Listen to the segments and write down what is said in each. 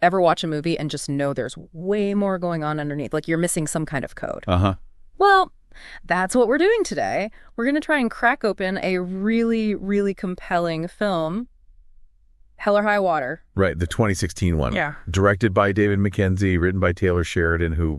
Ever watch a movie and just know there's way more going on underneath, like you're missing some kind of code? Uh-huh. Well, that's what we're doing today. We're going to try and crack open a really, really compelling film, Hell or High Water. Right, the 2016 one. Yeah. Directed by David Mackenzie, written by Taylor Sheridan, who,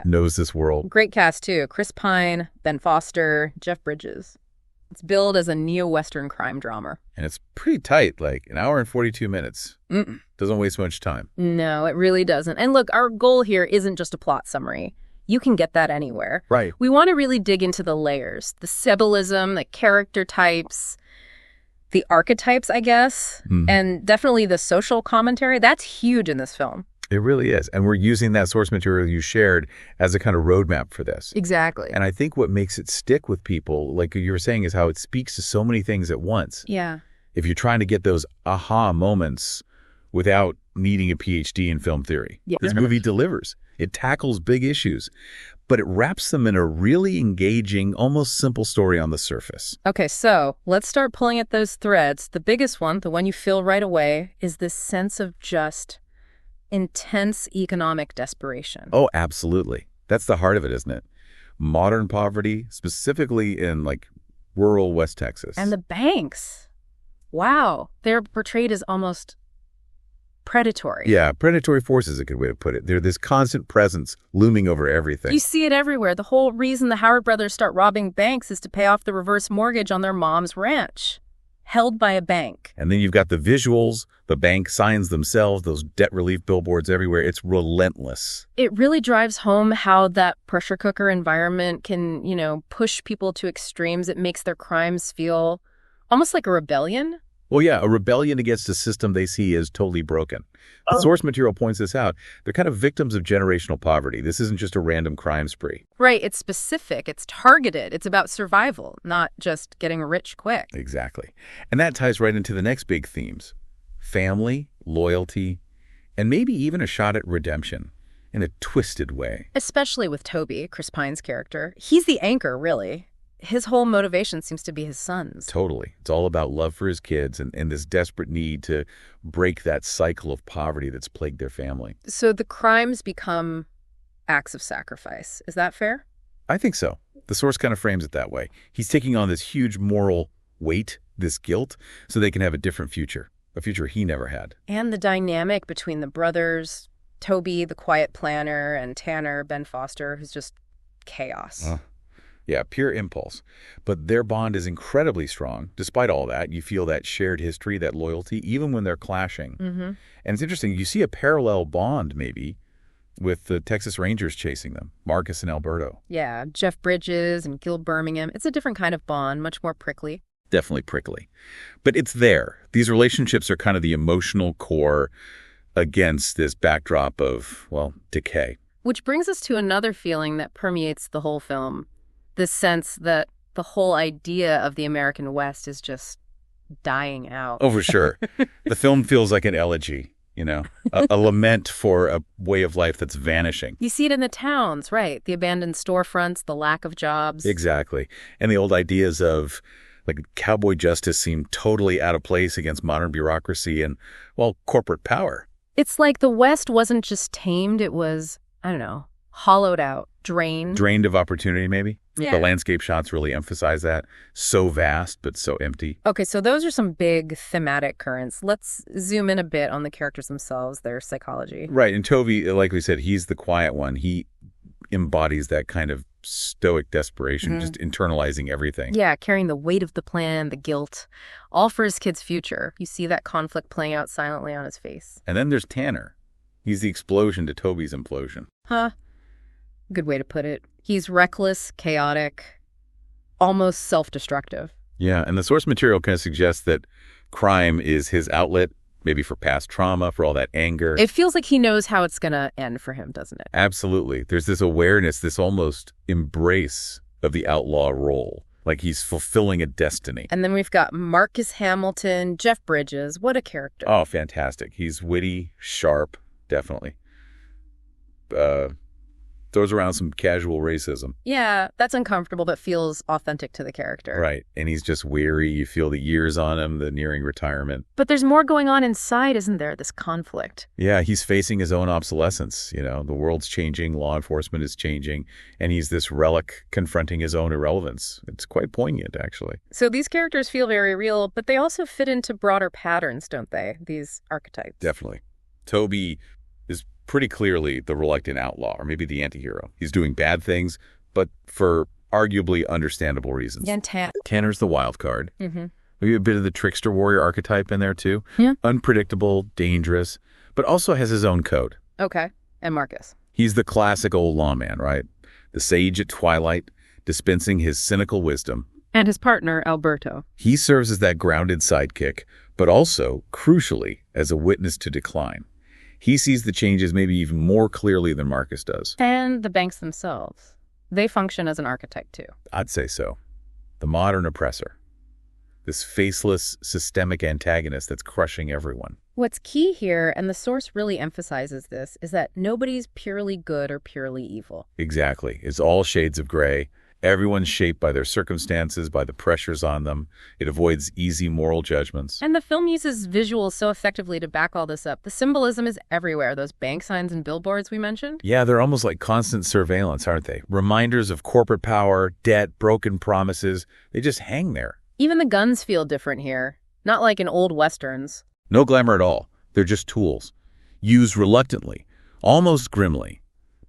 knows this world. Great cast, too. Chris Pine, Ben Foster, Jeff Bridges. It's billed as a neo-Western crime drama. And it's pretty tight, like an hour and 42 minutes. Doesn't waste much time. No, it really doesn't. And look, our goal here isn't just a plot summary. You can get that anywhere. Right. We want to really dig into the layers, the symbolism, the character types, the archetypes, I guess, and definitely the social commentary. That's huge in this film. It really is. And we're using that source material you shared as a kind of roadmap for this. Exactly. And I think what makes it stick with people, like you were saying, is how it speaks to so many things at once. Yeah. If you're trying to get those aha moments without needing a PhD in film theory. Yeah. This movie delivers. It tackles big issues, but it wraps them in a really engaging, almost simple story on the surface. Okay, so let's start pulling at those threads. The biggest one, the one you feel right away, is this sense of just intense economic desperation. Oh, absolutely. That's the heart of it, isn't it? Modern poverty, specifically in like rural West Texas. And the banks. Wow. They're portrayed as almost predatory. Yeah, predatory force is a good way to put it. They're this constant presence looming over everything. You see it everywhere. The whole reason the Howard brothers start robbing banks is to pay off the reverse mortgage on their mom's ranch, held by a bank. And then you've got the visuals, the bank signs themselves, those debt relief billboards everywhere. It's relentless. It really drives home how that pressure cooker environment can, push people to extremes. It makes their crimes feel almost like a rebellion. Well, yeah, a rebellion against a system they see as totally broken. The source material points this out. They're kind of victims of generational poverty. This isn't just a random crime spree. Right. It's specific. It's targeted. It's about survival, not just getting rich quick. Exactly. And that ties right into the next big themes. Family, loyalty, and maybe even a shot at redemption in a twisted way. Especially with Toby, Chris Pine's character. He's the anchor, really. His whole motivation seems to be his son's. Totally. It's all about love for his kids and this desperate need to break that cycle of poverty that's plagued their family. So the crimes become acts of sacrifice. Is that fair? I think so. The source kind of frames it that way. He's taking on this huge moral weight, this guilt, so they can have a different future, a future he never had. And the dynamic between the brothers, Toby, the quiet planner, and Tanner, Ben Foster, who's just chaos. Yeah, pure impulse. But their bond is incredibly strong. Despite all that, you feel that shared history, that loyalty, even when they're clashing. And it's interesting. You see a parallel bond, maybe, with the Texas Rangers chasing them, Marcus and Alberto. Yeah, Jeff Bridges and Gil Birmingham. It's a different kind of bond, much more prickly. Definitely prickly. But it's there. These relationships are kind of the emotional core against this backdrop of, decay. Which brings us to another feeling that permeates the whole film. This sense that the whole idea of the American West is just dying out. Oh, for sure. The film feels like an elegy, a lament for a way of life that's vanishing. You see it in the towns, right? The abandoned storefronts, the lack of jobs. Exactly. And the old ideas of, like, cowboy justice seem totally out of place against modern bureaucracy and, corporate power. It's like the West wasn't just tamed, it was, hollowed out, drained. Drained of opportunity, maybe? Yeah. The landscape shots really emphasize that. So vast, but so empty. Okay, so those are some big thematic currents. Let's zoom in a bit on the characters themselves, their psychology. Right, and Toby, like we said, he's the quiet one. He embodies that kind of stoic desperation, just internalizing everything. Yeah, carrying the weight of the plan, the guilt, all for his kid's future. You see that conflict playing out silently on his face. And then there's Tanner. He's the explosion to Toby's implosion. Huh. Good way to put it. He's reckless, chaotic, almost self-destructive. Yeah, and the source material kind of suggests that crime is his outlet, maybe for past trauma, for all that anger. It feels like he knows how it's going to end for him, doesn't it? Absolutely. There's this awareness, this almost embrace of the outlaw role, like he's fulfilling a destiny. And then we've got Marcus Hamilton, Jeff Bridges. What a character. Oh, fantastic. He's witty, sharp, definitely. throws around some casual racism. Yeah, that's uncomfortable, but feels authentic to the character. Right. And he's just weary. You feel the years on him, the nearing retirement. But there's more going on inside, isn't there? This conflict. Yeah, he's facing his own obsolescence. The world's changing, law enforcement is changing, and he's this relic confronting his own irrelevance. It's quite poignant, actually. So these characters feel very real, but they also fit into broader patterns, don't they? These archetypes. Definitely. Toby is pretty clearly the reluctant outlaw, or maybe the anti-hero. He's doing bad things, but for arguably understandable reasons. Yeah, Tanner's the wild card. Mm-hmm. Maybe a bit of the trickster warrior archetype in there, too. Yeah. Unpredictable, dangerous, but also has his own code. Okay. And Marcus? He's the classic old lawman, right? The sage at twilight, dispensing his cynical wisdom. And his partner, Alberto. He serves as that grounded sidekick, but also, crucially, as a witness to decline. He sees the changes maybe even more clearly than Marcus does. And the banks themselves. They function as an archetype, too. I'd say so. The modern oppressor. This faceless, systemic antagonist that's crushing everyone. What's key here, and the source really emphasizes this, is that nobody's purely good or purely evil. Exactly. It's all shades of gray. Everyone's shaped by their circumstances, by the pressures on them. It avoids easy moral judgments. And the film uses visuals so effectively to back all this up. The symbolism is everywhere. Those bank signs and billboards we mentioned. Yeah, they're almost like constant surveillance, aren't they? Reminders of corporate power, debt, broken promises. They just hang there. Even the guns feel different here. Not like in old westerns. No glamour at all. They're just tools. Used reluctantly, almost grimly.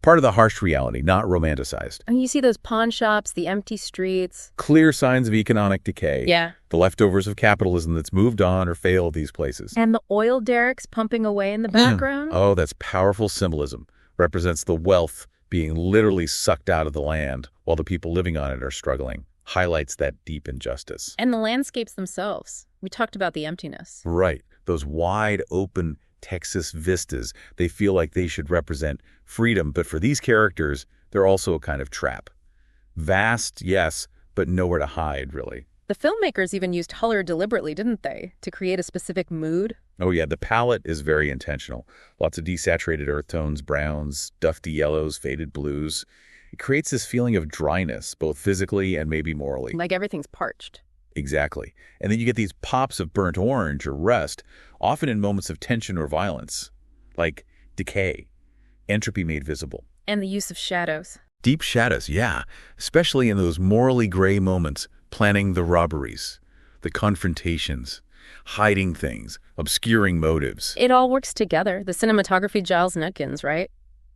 Part of the harsh reality, not romanticized. And you see those pawn shops, the empty streets. Clear signs of economic decay. Yeah. The leftovers of capitalism that's moved on or failed these places. And the oil derricks pumping away in the background. Oh, that's powerful symbolism. Represents the wealth being literally sucked out of the land while the people living on it are struggling. Highlights that deep injustice. And the landscapes themselves. We talked about the emptiness. Right. Those wide open Texas vistas, they feel like they should represent freedom, but for these characters, they're also a kind of trap. Vast, yes, but nowhere to hide, really. The filmmakers even used color deliberately, didn't they, to create a specific mood? Oh yeah, the palette is very intentional. Lots of desaturated earth tones, browns, dusty yellows, faded blues. It creates this feeling of dryness, both physically and maybe morally. Like everything's parched. Exactly. And then you get these pops of burnt orange or rust, often in moments of tension or violence, like decay, entropy made visible. And the use of shadows. Deep shadows, yeah, especially in those morally gray moments, planning the robberies, the confrontations, hiding things, obscuring motives. It all works together. The cinematography, Giles Nutkins, right?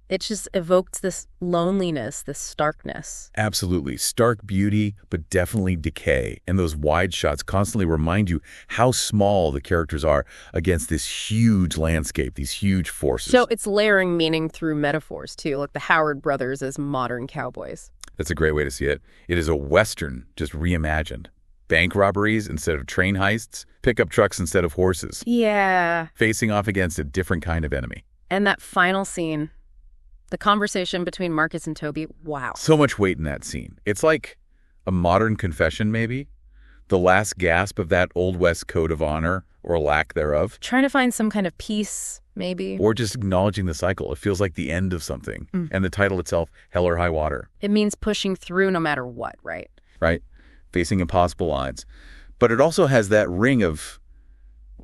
It just evokes this loneliness, this starkness. Absolutely. Stark beauty, but definitely decay. And those wide shots constantly remind you how small the characters are against this huge landscape, these huge forces. So it's layering meaning through metaphors, too, like the Howard brothers as modern cowboys. That's a great way to see it. It is a Western, just reimagined. Bank robberies instead of train heists, pickup trucks instead of horses. Yeah. Facing off against a different kind of enemy. And that final scene, the conversation between Marcus and Toby, wow. So much weight in that scene. It's like a modern confession, maybe. The last gasp of that Old West code of honor, or lack thereof. Trying to find some kind of peace, maybe. Or just acknowledging the cycle. It feels like the end of something. And the title itself, Hell or High Water. It means pushing through no matter what, right? Right. Facing impossible odds. But it also has that ring of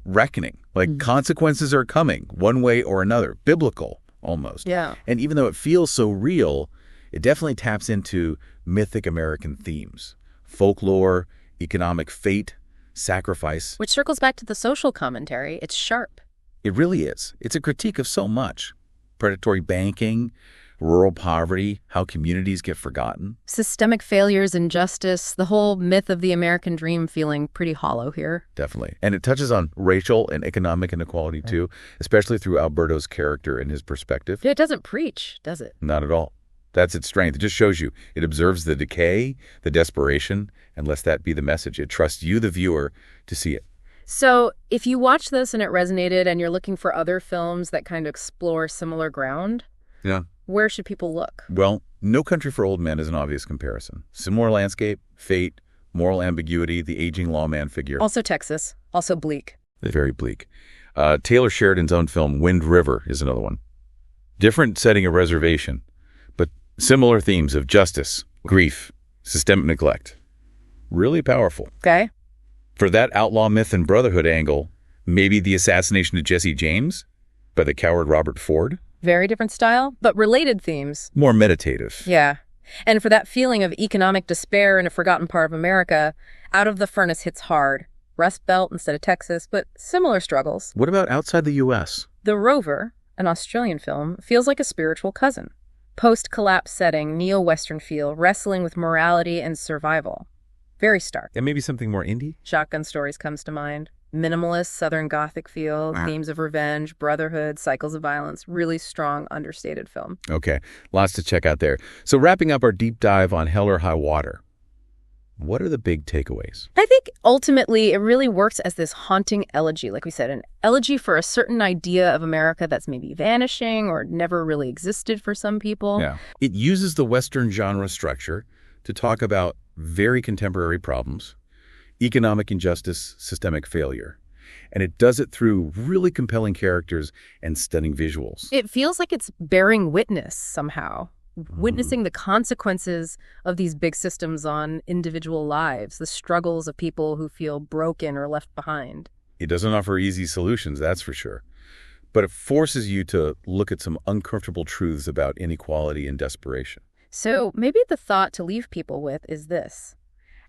reckoning. Like consequences are coming, one way or another. Biblical. Almost. Yeah. And even though it feels so real, it definitely taps into mythic American themes. Folklore, economic fate, sacrifice. Which circles back to the social commentary. It's sharp. It really is. It's a critique of so much. Predatory banking, rural poverty, how communities get forgotten. Systemic failures, injustice, the whole myth of the American dream feeling pretty hollow here. Definitely. And it touches on racial and economic inequality too, especially through Alberto's character and his perspective. It doesn't preach, does it? Not at all. That's its strength. It just shows you. It observes the decay, the desperation, and lets that be the message. It trusts you, the viewer, to see it. So if you watch this and it resonated and you're looking for other films that kind of explore similar ground, yeah, where should people look? Well, No Country for Old Men is an obvious comparison. Similar landscape, fate, moral ambiguity, the aging lawman figure. Also Texas, also bleak. Very bleak. Taylor Sheridan's own film, Wind River, is another one. Different setting of reservation, but Similar themes of justice, grief, systemic neglect. Really powerful. Okay. For that outlaw myth and brotherhood angle, maybe the assassination of Jesse James by the coward Robert Ford? Very different style, but related themes. More meditative. Yeah. And for that feeling of economic despair in a forgotten part of America, Out of the Furnace hits hard. Rust Belt instead of Texas, but similar struggles. What about outside the U.S.? The Rover, an Australian film, feels like a spiritual cousin. Post-collapse setting, neo-Western feel, wrestling with morality and survival. Very stark. And maybe something more indie? Shotgun Stories comes to mind. Minimalist, Southern Gothic feel, themes of revenge, brotherhood, cycles of violence. Really strong, understated film. Okay, lots to check out there. So wrapping up our deep dive on Hell or High Water, what are the big takeaways? I think ultimately it really works as this haunting elegy, like we said, an elegy for a certain idea of America that's maybe vanishing or never really existed for some people. Yeah. It uses the Western genre structure to talk about very contemporary problems, economic injustice, systemic failure. And it does it through really compelling characters and stunning visuals. It feels like it's bearing witness somehow. Witnessing the consequences of these big systems on individual lives, the struggles of people who feel broken or left behind. It doesn't offer easy solutions, that's for sure. But it forces you to look at some uncomfortable truths about inequality and desperation. So maybe the thought to leave people with is this.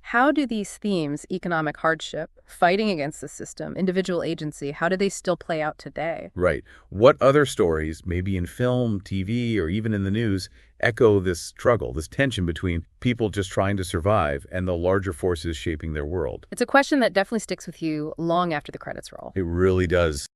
How do these themes, economic hardship, fighting against the system, individual agency, how do they still play out today? Right. What other stories, maybe in film, TV, or even in the news, echo this struggle, this tension between people just trying to survive and the larger forces shaping their world? It's a question that definitely sticks with you long after the credits roll. It really does.